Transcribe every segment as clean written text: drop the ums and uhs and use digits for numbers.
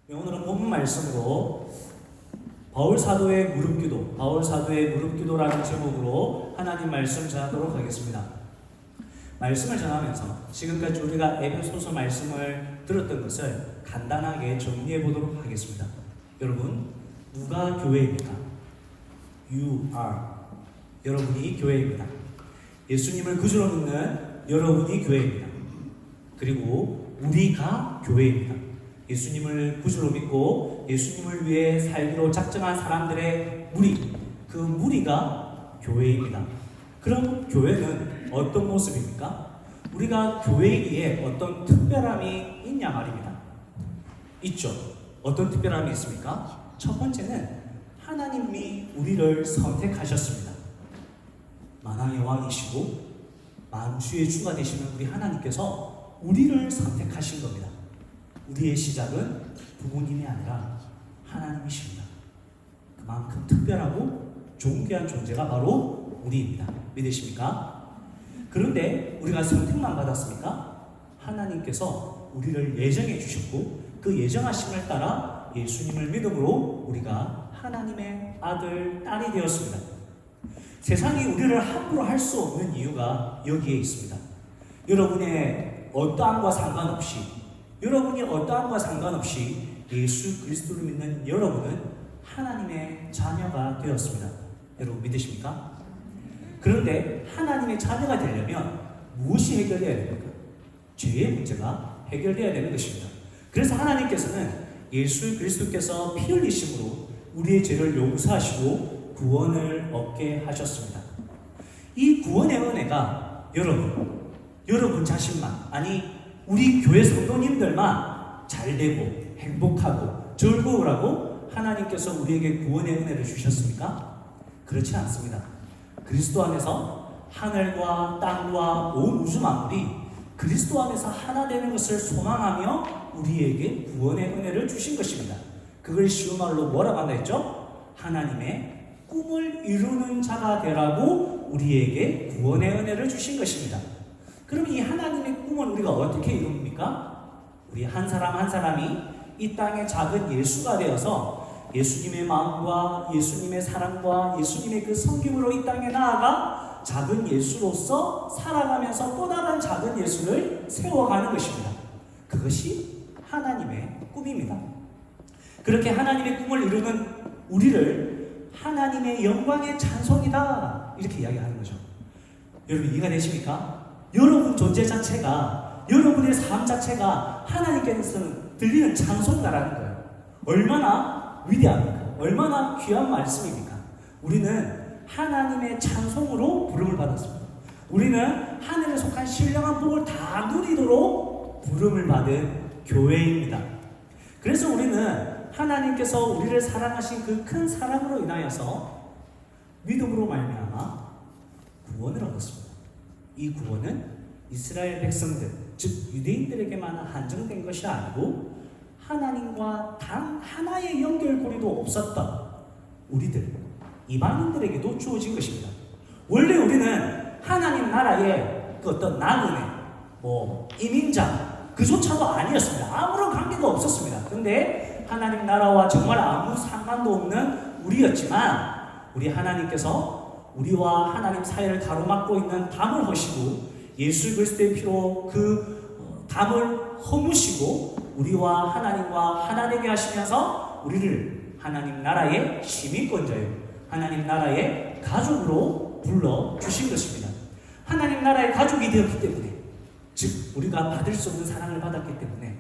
오늘은 본문 말씀으로 바울 사도의 무릎기도라는 제목으로 하나님 말씀 전하도록 하겠습니다. 말씀을 전하면서 지금까지 우리가 에베소서 말씀을 들었던 것을 간단하게 정리해 보도록 하겠습니다. 여러분, 누가 교회입니까? You are. 여러분이 교회입니다. 예수님을 구주로 믿는 여러분이 교회입니다. 그리고 우리가 교회입니다. 예수님을 구주로 믿고 예수님을 위해 살기로 작정한 사람들의 무리, 그 무리가 교회입니다. 그럼 교회는 어떤 모습입니까? 우리가 교회이기에 어떤 특별함이 있냐 말입니다. 있죠. 어떤 특별함이 있습니까? 첫 번째는 하나님이 우리를 선택하셨습니다. 만왕의 왕이시고 만주의 주가 되시는 우리 하나님께서 우리를 선택하신 겁니다. 우리의 시작은 부모님이 아니라 하나님이십니다. 그만큼 특별하고 존귀한 존재가 바로 우리입니다. 믿으십니까? 그런데 우리가 선택만 받았습니까? 하나님께서 우리를 예정해 주셨고 그 예정하심을 따라 예수님을 믿음으로 우리가 하나님의 아들, 딸이 되었습니다. 세상이 우리를 함부로 할 수 없는 이유가 여기에 있습니다. 여러분이 어떠함과 상관없이 예수 그리스도를 믿는 여러분은 하나님의 자녀가 되었습니다. 여러분 믿으십니까? 그런데 하나님의 자녀가 되려면 무엇이 해결되어야 됩니까? 죄의 문제가 해결되어야 되는 것입니다. 그래서 하나님께서는 예수 그리스도께서 피 흘리심으로 우리의 죄를 용서하시고 구원을 얻게 하셨습니다. 이 구원의 은혜가 여러분 자신만, 아니 우리 교회 성도님들만 잘되고 행복하고 즐거우라고 하나님께서 우리에게 구원의 은혜를 주셨습니까? 그렇지 않습니다. 그리스도 안에서 하늘과 땅과 온 우주 만물이 그리스도 안에서 하나 되는 것을 소망하며 우리에게 구원의 은혜를 주신 것입니다. 그걸 쉬운 말로 뭐라고 한다 했죠? 하나님의 꿈을 이루는 자가 되라고 우리에게 구원의 은혜를 주신 것입니다. 그럼 이 하나님의 꿈을 우리가 어떻게 이룹니까? 우리 한 사람 한 사람이 이 땅의 작은 예수가 되어서 예수님의 마음과 예수님의 사랑과 예수님의 그 섬김으로 이 땅에 나아가 작은 예수로서 살아가면서 또 다른 작은 예수를 세워가는 것입니다. 그것이 하나님의 꿈입니다. 그렇게 하나님의 꿈을 이루는 우리를 하나님의 영광의 찬송이다 이렇게 이야기하는 거죠. 여러분 이해가 되십니까? 여러분 존재 자체가, 여러분의 삶 자체가 하나님께서는 들리는 찬송가라는 거예요. 얼마나 위대합니까? 얼마나 귀한 말씀입니까? 우리는 하나님의 찬송으로 부름을 받았습니다. 우리는 하늘에 속한 신령한 복을 다 누리도록 부름을 받은 교회입니다. 그래서 우리는 하나님께서 우리를 사랑하신 그 큰 사랑으로 인하여서 믿음으로 말미암아 구원을 얻었습니다. 이 구원은 이스라엘 백성들, 즉 유대인들에게만 한정된 것이 아니고 하나님과 단 하나의 연결고리도 없었던 우리들, 이방인들에게도 주어진 것입니다. 원래 우리는 하나님 나라의 그 어떤 나그네, 이민자 그조차도 아니었습니다. 아무런 관계가 없었습니다. 그런데 하나님 나라와 정말 아무 상관도 없는 우리였지만 우리 하나님께서 우리와 하나님 사이를 가로막고 있는 담을 허시고 예수 그리스도의 피로 그 담을 허무시고 우리와 하나님과 하나 되게 하시면서 우리를 하나님 나라의 시민권자요, 하나님 나라의 가족으로 불러주신 것입니다. 하나님 나라의 가족이 되었기 때문에, 즉 우리가 받을 수 없는 사랑을 받았기 때문에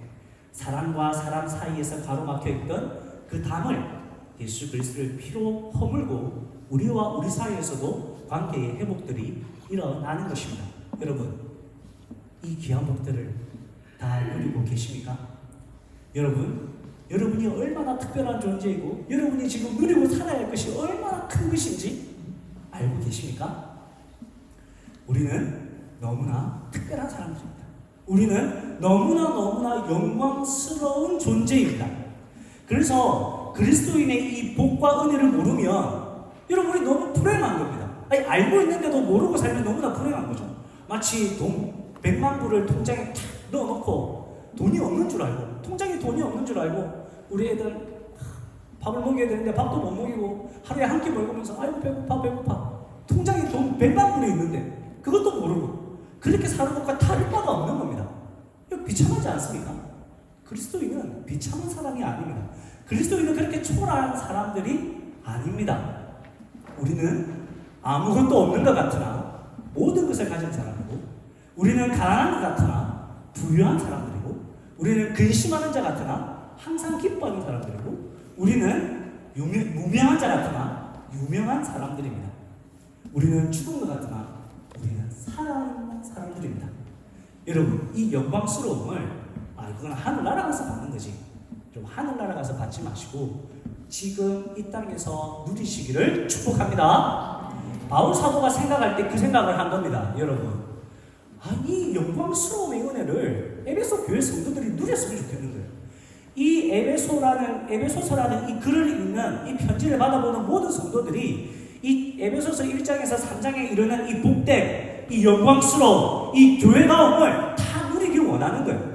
사람과 사람 사이에서 가로막혀 있던 그 담을 예수 그리스도의 피로 허물고 우리와 우리 사이에서도 관계의 회복들이 일어나는 것입니다. 여러분, 이 귀한 복들을 다 누리고 계십니까? 여러분이 얼마나 특별한 존재이고 여러분이 지금 누리고 살아야 할 것이 얼마나 큰 것인지 알고 계십니까? 우리는 너무나 특별한 사람들입니다. 우리는 너무나 영광스러운 존재입니다. 그래서 그리스도인의 이 복과 은혜를 모르면 여러분이 너무 불행한 겁니다. 알고 있는데도 모르고 살면 너무나 불행한 거죠. 마치 돈 100만 불을 통장에 탁 넣어놓고 돈이 없는 줄 알고, 통장에 돈이 없는 줄 알고 우리 애들 밥을 먹여야 되는데 밥도 못 먹이고 하루에 한 끼 먹으면서 아이고 배고파 통장에 돈 100만 불이 있는데 그것도 모르고 그렇게 사는 것과 다를 바가 없는 겁니다. 이거 비참하지 않습니까? 그리스도인은 비참한 사람이 아닙니다. 그리스도인은 그렇게 초라한 사람들이 아닙니다. 우리는 아무것도 없는 것 같으나 모든 것을 가진 사람이고, 우리는 가난한 것 같으나 부유한 사람들이고, 우리는 근심하는 자 같으나 항상 기뻐하는 사람들이고, 우리는 무명한 자 같으나 유명한 사람들입니다. 우리는 죽은 것 같으나 우리는 살아있는 사람들입니다. 여러분, 이 영광스러움을 그건 하늘나라 가서 받는 거지. 좀 하늘나라 가서 받지 마시고 지금 이 땅에서 누리시기를 축복합니다. 바울 사도가 생각할 때 그 생각을 한 겁니다. 여러분, 이 영광스러움의 은혜를 에베소 교회 성도들이 누렸으면 좋겠는 거예요. 이 에베소서라는 이 글을 읽는 이 편지를 받아보는 모든 성도들이 이 에베소서 1장에서 3장에 이르는 이 복됨, 이 영광스러움, 이 교회다움을 다 누리길 원하는 거예요.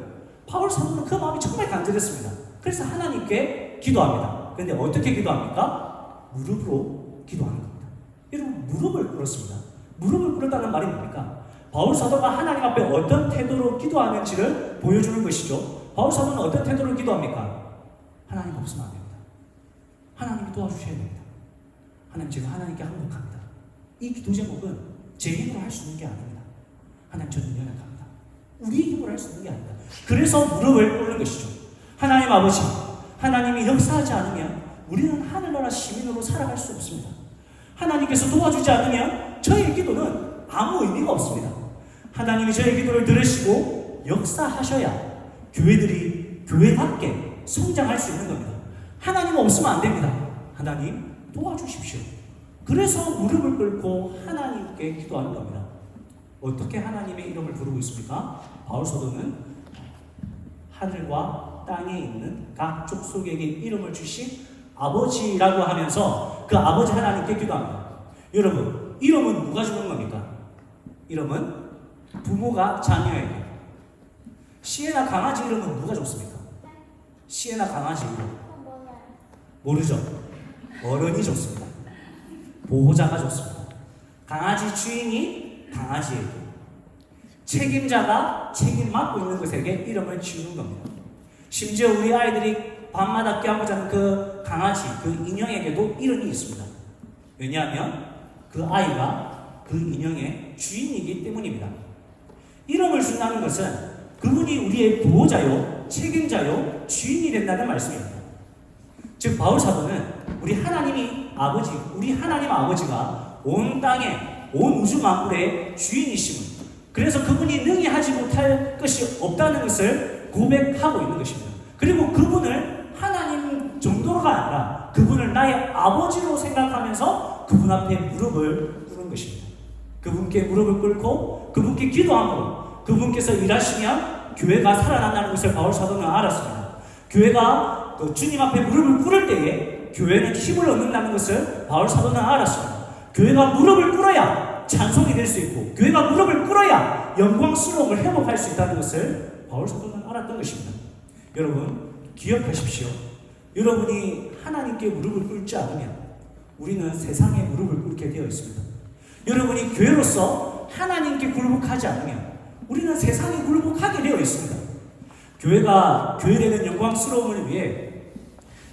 바울 사도는 그 마음이 정말 간절했습니다. 그래서 하나님께 기도합니다. 그런데 어떻게 기도합니까? 무릎으로 기도하는 겁니다. 여러분, 무릎을 꿇었습니다. 무릎을 꿇었다는 말이 뭡니까? 바울 사도가 하나님 앞에 어떤 태도로 기도하는지를 보여주는 것이죠. 바울 사도는 어떤 태도로 기도합니까? 하나님 없으면 안 됩니다. 하나님이 도와주셔야 됩니다. 하나님, 제가 하나님께 항복합니다. 이 기도 제목은 제 힘으로 할 수 있는 게 아닙니다. 하나님, 저는 연약합니다. 우리의 힘으로 할 수 있는 게 아닙니다. 그래서 무릎을 꿇는 것이죠. 하나님 아버지, 하나님이 역사하지 않으면 우리는 하늘나라 시민으로 살아갈 수 없습니다. 하나님께서 도와주지 않으면 저의 기도는 아무 의미가 없습니다. 하나님이 저의 기도를 들으시고 역사하셔야 교회들이 교회답게 성장할 수 있는 겁니다. 하나님 없으면 안 됩니다. 하나님 도와주십시오. 그래서 무릎을 꿇고 하나님께 기도하는 겁니다. 어떻게 하나님의 이름을 부르고 있습니까? 바울 사도는 하늘과 땅에 있는 각 족속에게 이름을 주신 아버지라고 하면서 그 아버지 하나님께 기도합니다. 여러분, 이름은 누가 주는 겁니까? 이름은 부모가 자녀에게. 시에나 강아지 이름은 누가 줬습니까? 시에나 강아지 이름 모르죠? 어른이 줬습니다. 보호자가 줬습니다. 강아지 주인이 강아지에게, 책임자가 책임 맡고 있는 것에게 이름을 지우는 겁니다. 심지어 우리 아이들이 밤마다 깨우고 자는 그 강아지, 그 인형에게도 이름이 있습니다. 왜냐하면 그 아이가 그 인형의 주인이기 때문입니다. 이름을 준다는 것은 그분이 우리의 보호자요, 책임자요, 주인이 된다는 말씀입니다. 즉 바울 사도는 우리 하나님 아버지가 온 땅에, 온 우주 만물의 주인이심을, 그래서 그분이 능히 하지 못할 것이 없다는 것을 고백하고 있는 것입니다. 그리고 그분을 하나님 정도가 아니라 그분을 나의 아버지로 생각하면서 그분 앞에 무릎을 꿇은 것입니다. 그분께 무릎을 꿇고 그분께 기도함으로 그분께서 일하시면 교회가 살아난다는 것을 바울 사도는 알았습니다. 교회가 주님 앞에 무릎을 꿇을 때에 교회는 힘을 얻는다는 것을 바울 사도는 알았습니다. 교회가 무릎을 꿇어야 찬송이 될 수 있고, 교회가 무릎을 꿇어야 영광스러움을 회복할 수 있다는 것을 바울 사도는 알았던 것입니다. 여러분, 기억하십시오. 여러분이 하나님께 무릎을 꿇지 않으면 우리는 세상에 무릎을 꿇게 되어 있습니다. 여러분이 교회로서 하나님께 굴복하지 않으면 우리는 세상에 굴복하게 되어 있습니다. 교회가 교회되는 영광스러움을 위해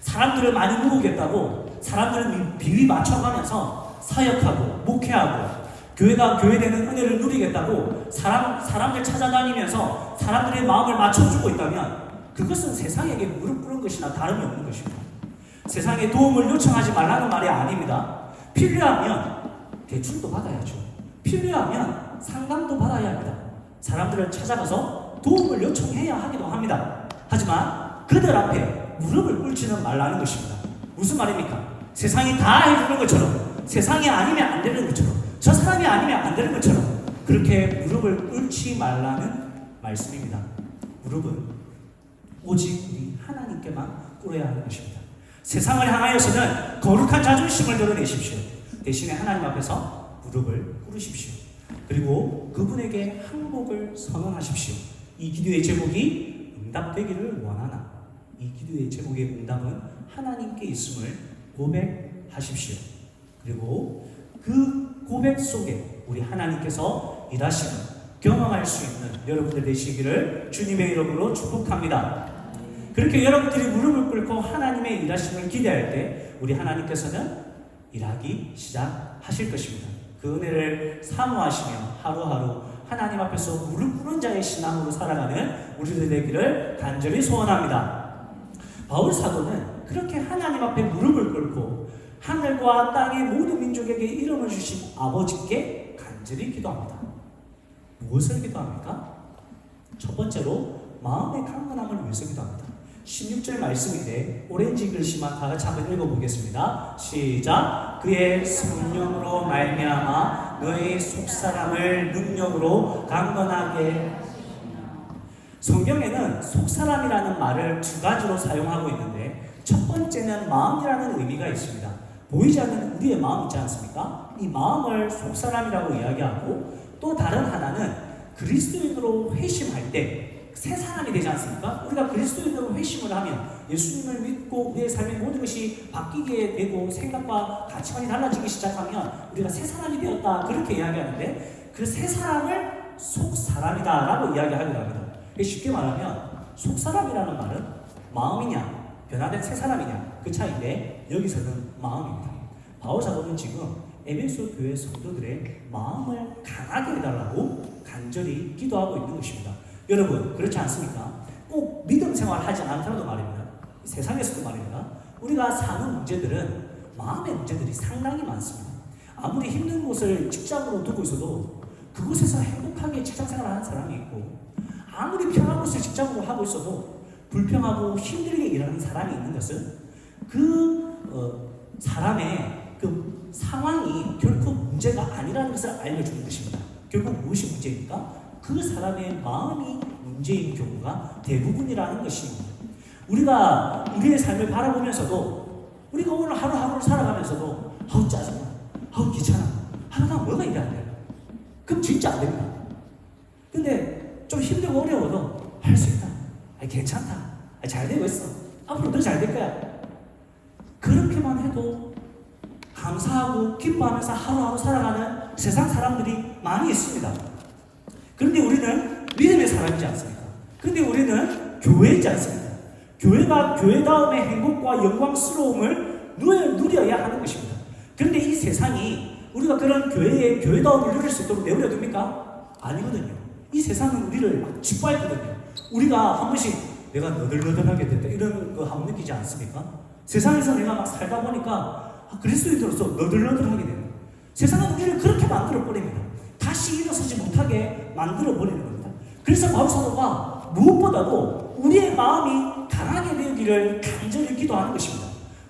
사람들을 많이 모으겠다고 사람들을 비위 맞춰가면서 사역하고 목회하고, 교회가 교회되는 은혜를 누리겠다고 사람들 찾아다니면서 사람들의 마음을 맞춰주고 있다면 그것은 세상에게 무릎 꿇은 것이나 다름이 없는 것입니다. 세상에 도움을 요청하지 말라는 말이 아닙니다. 필요하면 대출도 받아야죠. 필요하면 상담도 받아야 합니다. 사람들을 찾아가서 도움을 요청해야 하기도 합니다. 하지만 그들 앞에 무릎을 꿇지는 말라는 것입니다. 무슨 말입니까? 세상이 다 해주는 것처럼, 세상이 아니면 안 되는 것처럼, 저 사람이 아니면 안 되는 것처럼 그렇게 무릎을 꿇지 말라는 말씀입니다. 무릎은 오직 우리 하나님께만 꿇어야 하는 것입니다. 세상을 향하여서는 거룩한 자존심을 드러내십시오. 대신에 하나님 앞에서 무릎을 꿇으십시오. 그리고 그분에게 항복을 선언하십시오. 이 기도의 제목이 응답되기를 원하나. 이 기도의 제목의 응답은 하나님께 있음을 고백하십시오. 그리고 그 고백 속에 우리 하나님께서 일하심을 경험할 수 있는 여러분들 되시기를 주님의 이름으로 축복합니다. 그렇게 여러분들이 무릎을 꿇고 하나님의 일하심을 기대할 때 우리 하나님께서는 일하기 시작하실 것입니다. 그 은혜를 사모하시며 하루하루 하나님 앞에서 무릎 꿇은 자의 신앙으로 살아가는 우리들 되기를 간절히 소원합니다. 바울 사도는 그렇게 하나님 앞에 무릎을 꿇고 하늘과 땅의 모든 민족에게 이름을 주신 아버지께 간절히 기도합니다. 무엇을 기도합니까? 첫 번째로 마음의 강건함을 위해서 기도합니다. 16절 말씀인데 오렌지 글씨만 다 같이 한번 읽어보겠습니다. 시작. 그의 성령으로 말미암아 너희 속사람을 능력으로 강건하게. 성경에는 속사람이라는 말을 두 가지로 사용하고 있는데 첫 번째는 마음이라는 의미가 있습니다. 보이지 않는 우리의 마음 있지 않습니까? 이 마음을 속사람이라고 이야기하고 또 다른 하나는 그리스도인으로 회심할 때 새 사람이 되지 않습니까? 우리가 그리스도인으로 회심을 하면 예수님을 믿고 우리의 삶의 모든 것이 바뀌게 되고 생각과 가치관이 달라지기 시작하면 우리가 새 사람이 되었다 그렇게 이야기하는데 그 새 사람을 속사람이다 라고 이야기하기도 합니다. 쉽게 말하면 속사람이라는 말은 마음이냐 변화된 새 사람이냐 그 차이인데 여기서는 마음입니다. 바울 사도는 지금 에베소 교회 성도들의 마음을 강하게 해달라고 간절히 기도하고 있는 것입니다. 여러분 그렇지 않습니까? 꼭 믿음 생활 하지 않더라도 말입니다. 세상에서도 말입니다. 우리가 사는 문제들은 마음의 문제들이 상당히 많습니다. 아무리 힘든 곳을 직장으로 두고 있어도 그곳에서 행복하게 직장생활을 하는 사람이 있고 아무리 편한 곳을 직장으로 하고 있어도 불평하고 힘들게 일하는 사람이 있는 것은 사람의 그 상황이 결코 문제가 아니라는 것을 알려주는 것입니다. 결국 무엇이 문제입니까? 그 사람의 마음이 문제인 경우가 대부분이라는 것입니다. 우리가 우리의 삶을 바라보면서도 우리가 오늘 하루하루를 살아가면서도 아우 짜증나, 아우 귀찮아, 나 뭐가 이래 안 돼. 그럼 진짜 안 됩니다. 근데 좀 힘들고 어려워도 할 수 있다. 괜찮다. 잘 되고 있어. 앞으로 더 잘 될 거야. 그렇게만 해도 감사하고 기뻐하면서 하루하루 살아가는 세상 사람들이 많이 있습니다. 그런데 우리는 믿음의 사람이지 않습니까? 그런데 우리는 교회이지 않습니까? 교회가 교회다움의 행복과 영광스러움을 누려야 하는 것입니다. 그런데 이 세상이 우리가 그런 교회의 교회다움을 누릴 수 있도록 내버려 둡니까? 아니거든요. 이 세상은 우리를 막 짓밟거든요. 우리가 한 번씩 내가 너덜너덜하게 됐다 이런 거 한번 느끼지 않습니까? 세상에서 내가 막 살다 보니까 그리스도인으로서 너덜너덜하게 돼요. 세상은 우리를 그렇게 만들어버립니다. 다시 일어서지 못하게 만들어버리는 겁니다. 그래서 바울 사도가 무엇보다도 우리의 마음이 강하게 되기를 간절히 기도하는 것입니다.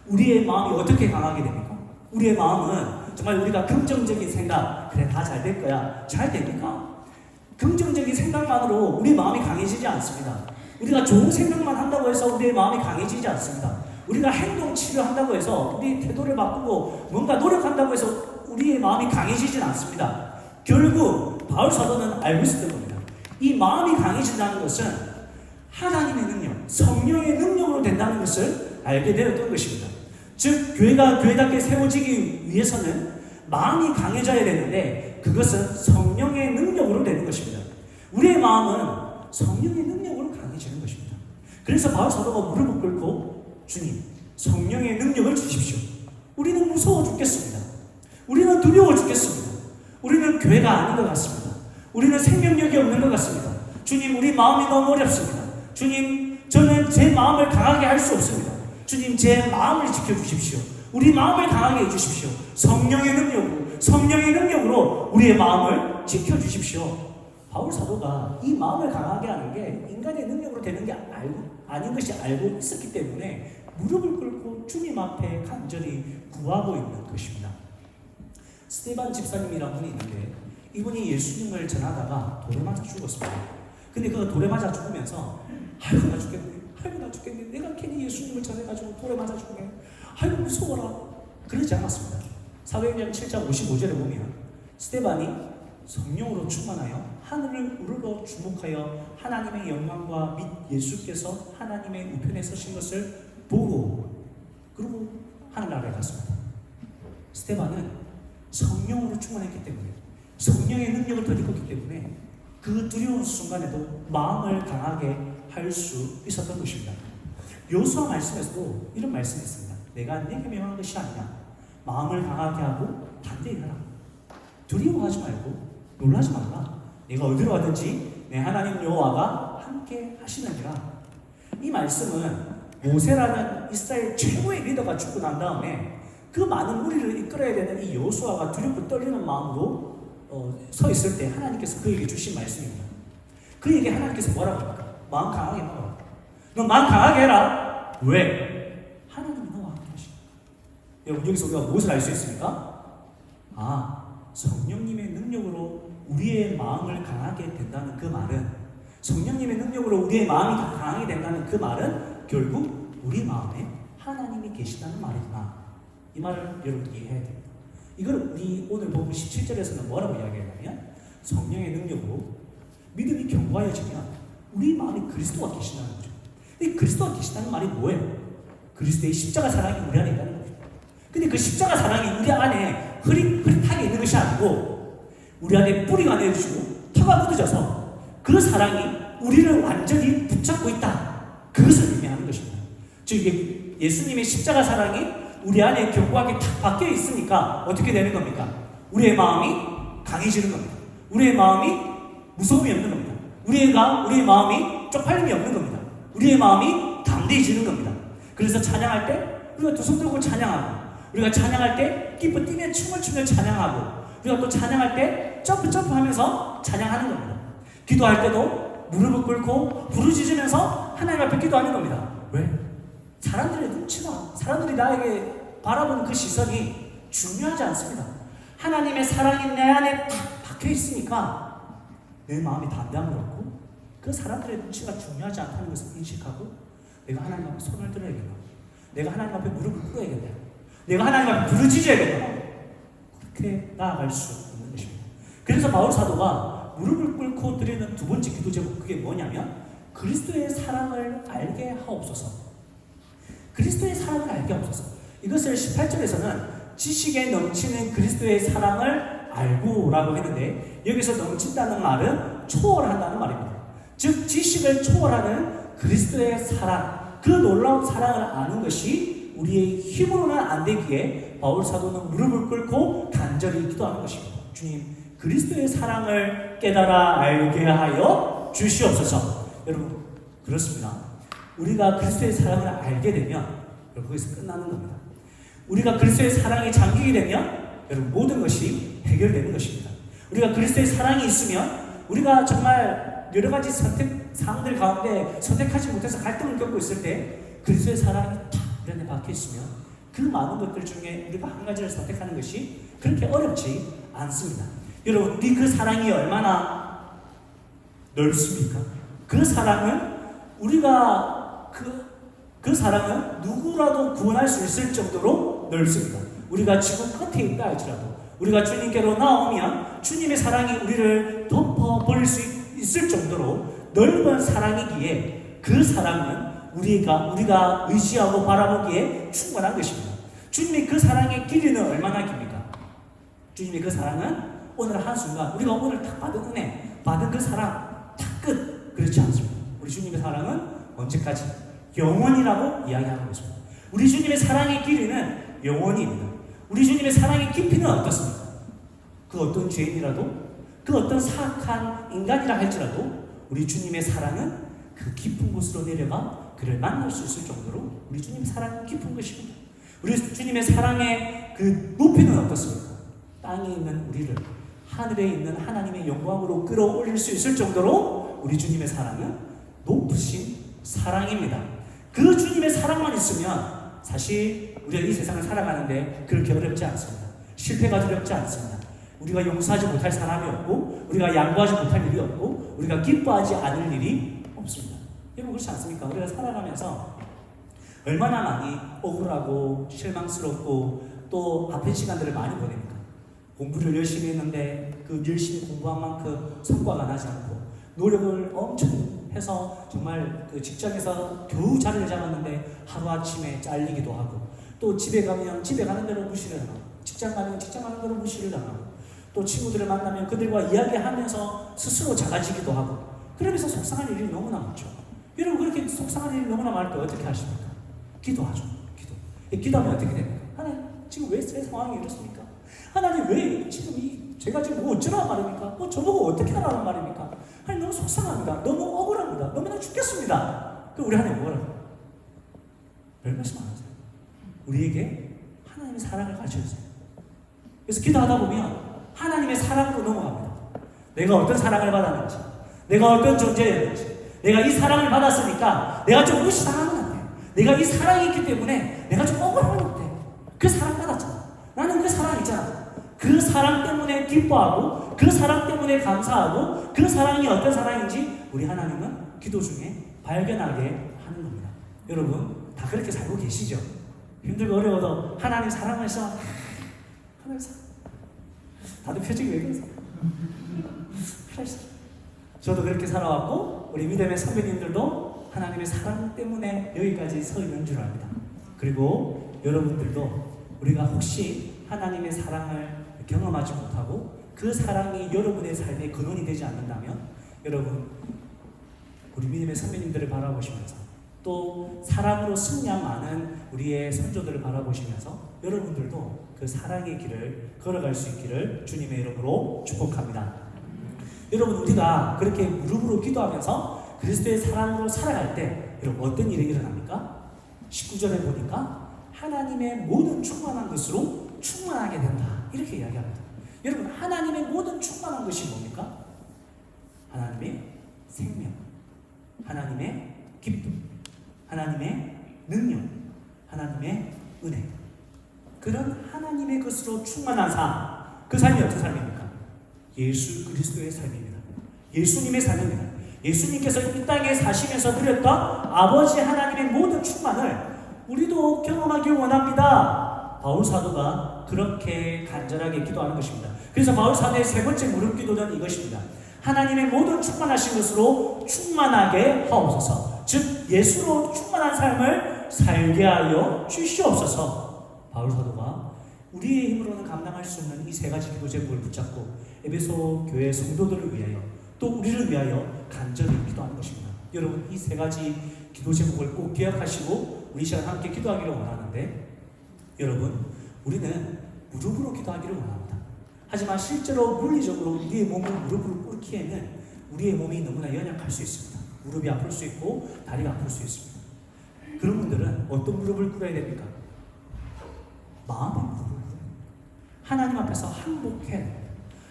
우리의 마음이 어떻게 강하게 됩니까? 우리의 마음은 정말 우리가 긍정적인 생각, 그래 다 잘 될 거야. 잘 됩니까? 긍정적인 생각만으로 우리 마음이 강해지지 않습니다. 우리가 좋은 생각만 한다고 해서 우리의 마음이 강해지지 않습니다. 우리가 행동 치료한다고 해서 우리 태도를 바꾸고 뭔가 노력한다고 해서 우리의 마음이 강해지진 않습니다. 결국 바울 사도는 알고 있었던 겁니다. 이 마음이 강해진다는 것은 하나님의 능력, 성령의 능력으로 된다는 것을 알게 되었던 것입니다. 즉 교회가 교회답게 세워지기 위해서는 마음이 강해져야 되는데 그것은 성령의 능력으로 되는 것입니다. 우리의 마음은 성령의 능력으로 강해지는 것입니다. 그래서 바울 사도가 무릎을 꿇고 주님, 성령의 능력을 주십시오. 우리는 무서워 죽겠습니다. 우리는 두려워 죽겠습니다. 우리는 교회가 아닌 것 같습니다. 우리는 생명력이 없는 것 같습니다. 주님, 우리 마음이 너무 어렵습니다. 주님, 저는 제 마음을 강하게 할 수 없습니다. 주님, 제 마음을 지켜주십시오. 우리 마음을 강하게 해주십시오. 성령의 능력으로 우리의 마음을 지켜주십시오. 바울 사도가 이 마음을 강하게 하는 게 인간의 능력으로 되는 게 아닌 것이 알고 있었기 때문에 무릎을 꿇고 주님 앞에 간절히 구하고 있는 것입니다. 스테반 집사님이라는 분이 있는데 이분이 예수님을 전하다가 돌에 맞아 죽었습니다. 근데 그 돌에 맞아 죽으면서 아이고 나 죽겠네. 내가 괜히 예수님을 전해가지고 돌에 맞아 죽네. 아이고 무서워라. 그러지 않았습니다. 사도행전 7장 55절에 보면 스테반이 성령으로 충만하여 하늘을 우러러 주목하여 하나님의 영광과 및 예수께서 하나님의 우편에 서신 것을 보고 그리고 하늘나라에 갔습니다. 스데반은 성령으로 충만했기 때문에 성령의 능력을 더 입었기 때문에 그 두려운 순간에도 마음을 강하게 할 수 있었던 것입니다. 여호수아 말씀에서도 이런 말씀이 있습니다. 내가 네게 명한 것이 아니라 마음을 강하게 하고 담대히 하라. 두려워하지 말고 놀라지 말라. 네가 어디로 가든지 내 하나님 여호와가 함께 하시느니라. 이 말씀은 모세라는 이스라엘 최고의 리더가 죽고 난 다음에 그 많은 무리를 이끌어야 되는 이 여호수아가 두렵고 떨리는 마음으로 서 있을 때 하나님께서 그에게 주신 말씀입니다. 그에게 하나님께서 뭐라고 합니까? 마음 강하게 하라. 너 마음 강하게 해라. 왜? 하나님이 너와 함께 하시니. 여러분 여기서 우리가 무엇을 알 수 있습니까? 성령님의 능력으로 우리의 마음을 강하게 된다는 그 말은, 성령님의 능력으로 우리의 마음이 강하게 된다는 그 말은 결국 우리 마음에 하나님이 계시다는 말이구나. 이 말을 여러분 이해해야 됩니다. 이걸 우리 오늘 본문 17절에서는 뭐라고 이야기하냐면 성령의 능력으로 믿음이 견고하여지면 우리 마음에 그리스도가 계시다는 거죠. 이 그리스도가 계시다는 말이 뭐예요? 그리스도의 십자가 사랑이 우리 안에 있다는 거죠. 근데 그 십자가 사랑이 우리 안에 흐릿하게 있는 것이 아니고 우리 안에 뿌리가 내리시고 터가 묻어져서 그 사랑이 우리를 완전히 붙잡고 있다. 그것을 의미하는 것입니다. 즉 예수님의 십자가 사랑이 우리 안에 견고하게 탁 박혀 있으니까 어떻게 되는 겁니까? 우리의 마음이 강해지는 겁니다. 우리의 마음이 무서움이 없는 겁니다. 우리의 마음이 쪽팔림이 없는 겁니다. 우리의 마음이 담대해지는 겁니다. 그래서 찬양할 때 우리가 두 손 들고 찬양하고, 우리가 찬양할 때 기뻐 뛰며 춤을 추며 찬양하고, 우리가 또 찬양할 때 점프하면서 찬양하는 겁니다. 기도할 때도 무릎을 꿇고 부르짖으면서 하나님 앞에 기도하는 겁니다. 왜? 사람들의 눈치가, 사람들이 나에게 바라보는 그 시선이 중요하지 않습니다. 하나님의 사랑이 내 안에 딱 박혀 있으니까 내 마음이 담대함을 얻고 그 사람들의 눈치가 중요하지 않다는 것을 인식하고 내가 하나님 앞에 손을 들어야겠다. 내가 하나님 앞에 무릎을 꿇어야겠다. 내가 하나님 앞에 부르짖어야겠다. 그렇게 나아갈 수 있는 것입니다. 그래서 바울 사도가 무릎을 꿇고 드리는 두 번째 기도 제목, 그게 뭐냐면 그리스도의 사랑을 알게 하옵소서. 그리스도의 사랑을 알게 하옵소서. 이것을 18절에서는 지식에 넘치는 그리스도의 사랑을 알고라고 했는데, 여기서 넘친다는 말은 초월한다는 말입니다. 즉 지식을 초월하는 그리스도의 사랑, 그 놀라운 사랑을 아는 것이 우리의 힘으로는 안 되기에 바울 사도는 무릎을 꿇고 간절히 기도하는 것입니다. 주님, 그리스도의 사랑을 깨달아 알게 하여 주시옵소서. 여러분, 그렇습니다. 우리가 그리스도의 사랑을 알게 되면 여러분 거기서 끝나는 겁니다. 우리가 그리스도의 사랑에 잠기게 되면 여러분 모든 것이 해결되는 것입니다. 우리가 그리스도의 사랑이 있으면 우리가 정말 여러 가지 사항들 가운데 선택하지 못해서 갈등을 겪고 있을 때 그리스도의 사랑이 탁 우리 안에 박혀 있으면 그 많은 것들 중에 우리가 한 가지를 선택하는 것이 그렇게 어렵지 않습니다. 여러분, 우리 그 사랑이 얼마나 넓습니까? 그 사랑은 우리가 그 사랑은 누구라도 구원할 수 있을 정도로 넓습니다. 우리가 지금 끝에 있다 할지라도 우리가 주님께로 나오면 주님의 사랑이 우리를 덮어버릴 수 있을 정도로 넓은 사랑이기에 그 사랑은 우리가 의지하고 바라보기에 충분한 것입니다. 주님의 그 사랑의 길이는 얼마나 깁니까? 주님의 그 사랑은 오늘 한순간 우리가 오늘 딱 받은 은혜, 받은 그 사랑 딱 끝. 그렇지 않습니다. 우리 주님의 사랑은 언제까지? 영원이라고 이야기하고 있습니다. 우리 주님의 사랑의 길이는 영원입니다. 우리 주님의 사랑의 깊이는 어떻습니까? 그 어떤 죄인이라도, 그 어떤 사악한 인간이라 할지라도 우리 주님의 사랑은 그 깊은 곳으로 내려가 그를 만날 수 있을 정도로 우리 주님의 사랑은 깊은 것입니다. 우리 주님의 사랑의 그 높이는 어떻습니까? 땅에 있는 우리를 하늘에 있는 하나님의 영광으로 끌어올릴 수 있을 정도로 우리 주님의 사랑은 높으신 사랑입니다. 그 주님의 사랑만 있으면 사실 우리가 이 세상을 살아가는데 그렇게 어렵지 않습니다. 실패가 두렵지 않습니다. 우리가 용서하지 못할 사람이 없고, 우리가 양보하지 못할 일이 없고, 우리가 기뻐하지 않을 일이 없습니다. 여러분 그렇지 않습니까? 우리가 살아가면서 얼마나 많이 억울하고 실망스럽고 또 아픈 시간들을 많이 보냅니까? 공부를 열심히 했는데 그 열심히 공부한 만큼 성과가 나지 않고 노력을 엄청 해서 정말 그 직장에서 겨우 자리를 잡았는데 하루아침에 잘리기도 하고 또 집에 가면 집에 가는 대로 무시를 하고 직장 가면 직장 가는 대로 무시를 당하고 또 친구들을 만나면 그들과 이야기하면서 스스로 작아지기도 하고 그러면서 속상한 일이 너무나 많죠. 여러분 그렇게 속상한 일이 너무나 많을 때 어떻게 하십니까? 기도하죠. 기도하면 어떻게 됩니까? 하나님 지금 왜 제 상황이 이렇습니까? 하나님 왜 지금 제가 지금 뭐 어쩌라는 말입니까? 뭐 저보고 어떻게 하라는 말입니까? 하나님 너무 속상합니다. 너무 억울합니다. 너무나 죽겠습니다. 그럼 우리 하나님 뭐라고? 별 말씀 안 하세요. 우리에게 하나님의 사랑을 가르쳐주세요. 그래서 기도하다 보면 하나님의 사랑으로 넘어갑니다. 내가 어떤 사랑을 받았는지, 내가 어떤 존재였는지, 내가 이 사랑을 받았으니까 내가 좀 무시당하면 안 돼. 내가 이 사랑이 있기 때문에 내가 좀 억울하면 안 돼. 그 사랑 받았잖아. 나는 그 사랑 있잖아. 그 사랑 때문에 기뻐하고 그 사랑 때문에 감사하고 그 사랑이 어떤 사랑인지 우리 하나님은 기도 중에 발견하게 하는 겁니다. 여러분 다 그렇게 살고 계시죠? 힘들고 어려워도 하나님 사랑하셔. 하나님 사랑. 다들 표정이 왜 그러세요? 저도 그렇게 살아왔고 우리 믿음의 선배님들도 하나님의 사랑 때문에 여기까지 서 있는 줄 압니다. 그리고 여러분들도 우리가 혹시 하나님의 사랑을 경험하지 못하고 그 사랑이 여러분의 삶의 근원이 되지 않는다면 여러분 우리 믿음의 선배님들을 바라보시면서 또 사랑으로 승리한 많은 우리의 선조들을 바라보시면서 여러분들도 그 사랑의 길을 걸어갈 수 있기를 주님의 이름으로 축복합니다. 여러분 우리가 그렇게 무릎으로 기도하면서 그리스도의 사랑으로 살아갈 때 여러분 어떤 일이 일어납니까? 19절에 보니까 하나님의 모든 충만한 것으로 충만하게 된다 이렇게 이야기합니다. 여러분 하나님의 모든 충만한 것이 뭡니까? 하나님의 생명, 하나님의 기쁨, 하나님의 능력, 하나님의 은혜, 그런 하나님의 것으로 충만한 삶, 그 삶이 어떤 삶입니까? 예수 그리스도의 삶입니다. 예수님의 삶입니다. 예수님께서 이 땅에 사시면서 누렸던 아버지 하나님의 모든 충만을 우리도 경험하기 원합니다. 바울 사도가 그렇게 간절하게 기도하는 것입니다. 그래서 바울 사도의 세 번째 무릎 기도는 이것입니다. 하나님의 모든 충만하신 것으로 충만하게 하옵소서. 즉 예수로 충만한 삶을 살게 하여 주시옵소서. 바울 사도가 우리의 힘으로는 감당할 수 없는 이 세 가지 기도 제목을 붙잡고 에베소 교회 성도들을 위하여 또 우리를 위하여 간절히 기도하는 것입니다. 여러분 이 세 가지 기도 제목을 꼭 기억하시고 우리 시간 함께 기도하기를 원하는데 여러분 우리는 무릎으로 기도하기를 원합니다. 하지만 실제로 물리적으로 우리의 몸을 무릎으로 꿇기에는 우리의 몸이 너무나 연약할 수 있습니다. 무릎이 아플 수 있고 다리가 아플 수 있습니다. 그런 분들은 어떤 무릎을 꿇어야 됩니까? 마음의 무릎을 꿇어야 됩니다. 하나님 앞에서 항복해야 됩니다.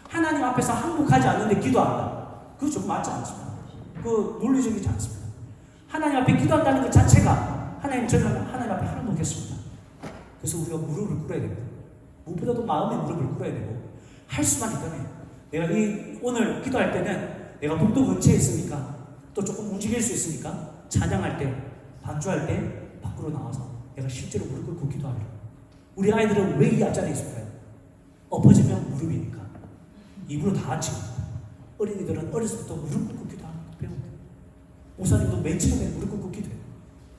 하나님 앞에서 항복하지 않는데 기도한다. 그거 좀 맞지 않습니다. 그거 논리적이지 않습니다. 하나님 앞에 기도한다는 것 자체가 하나님 저는 하나님 앞에 항복했습니다. 그래서 우리가 무릎을 꿇어야 됩니다. 무엇보다도 마음의 무릎을 꿇어야 되고 할 수만 있다면 내가 오늘 기도할 때는 내가 복도 근처에 있으니까 또 조금 움직일 수 있으니까 찬양할 때 반주할 때 밖으로 나와서 내가 실제로 무릎 꿇고 기도하리라. 우리 아이들은 왜 이 앞자리에 있을까요? 엎어지면 무릎이니까 입으로 다 앉히고 어린이들은 어렸을 때부터 무릎 꿇고 기도하는 거 배웁니다. 목사님도 맨 처음에 무릎 꿇고 기도해요.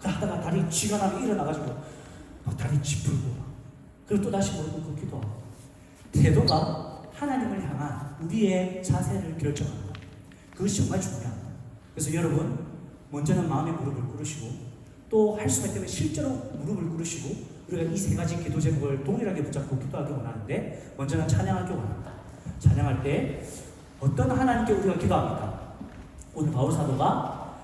하다가 다리 쥐가 나면 일어나가지고 막 다리 짚풀고 그리고 또 다시 무릎 꿇고 기도하고 태도가 하나님을 향한 우리의 자세를 결정합니다. 그것이 정말 중요합니다. 그래서 여러분 먼저는 마음의 무릎을 꿇으시고 또 할 수만 있다면 실제로 무릎을 꿇으시고 우리가 이 세 가지 기도 제목을 동일하게 붙잡고 기도하기 원하는데 먼저는 찬양하기 원합니다. 찬양할 때 어떤 하나님께 우리가 기도합니까? 오늘 바울 사도가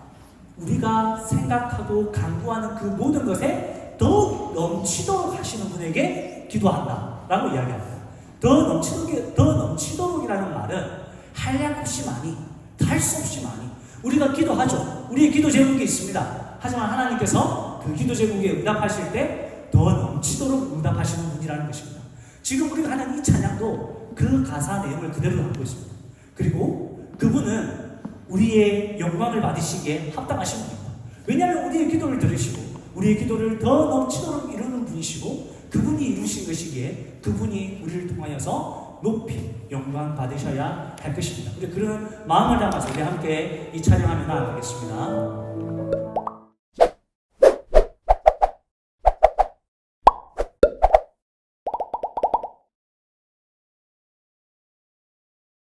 우리가 생각하고 간구하는 그 모든 것에 더욱 넘치도록 하시는 분에게 기도한다 라고 이야기합니다. 더 넘치도록이라는 말은 한량 없이 많이, 할 수 없이 많이 우리가 기도하죠. 우리의 기도 제목이 있습니다. 하지만 하나님께서 그 기도 제목에 응답하실 때 더 넘치도록 응답하시는 분이라는 것입니다. 지금 우리가 하는 이 찬양도 그 가사 내용을 그대로 담고 있습니다. 그리고 그분은 우리의 영광을 받으시기에 합당하신 분입니다. 왜냐하면 우리의 기도를 들으시고 우리의 기도를 더 넘치도록 이루는 분이시고 그분이 이루신 것이기에 그분이 우리를 통하여서 높이 영광 받으셔야 할 것입니다. 우리 그런 마음을 담아서 우리 함께 이 찬양하며 나아가겠습니다.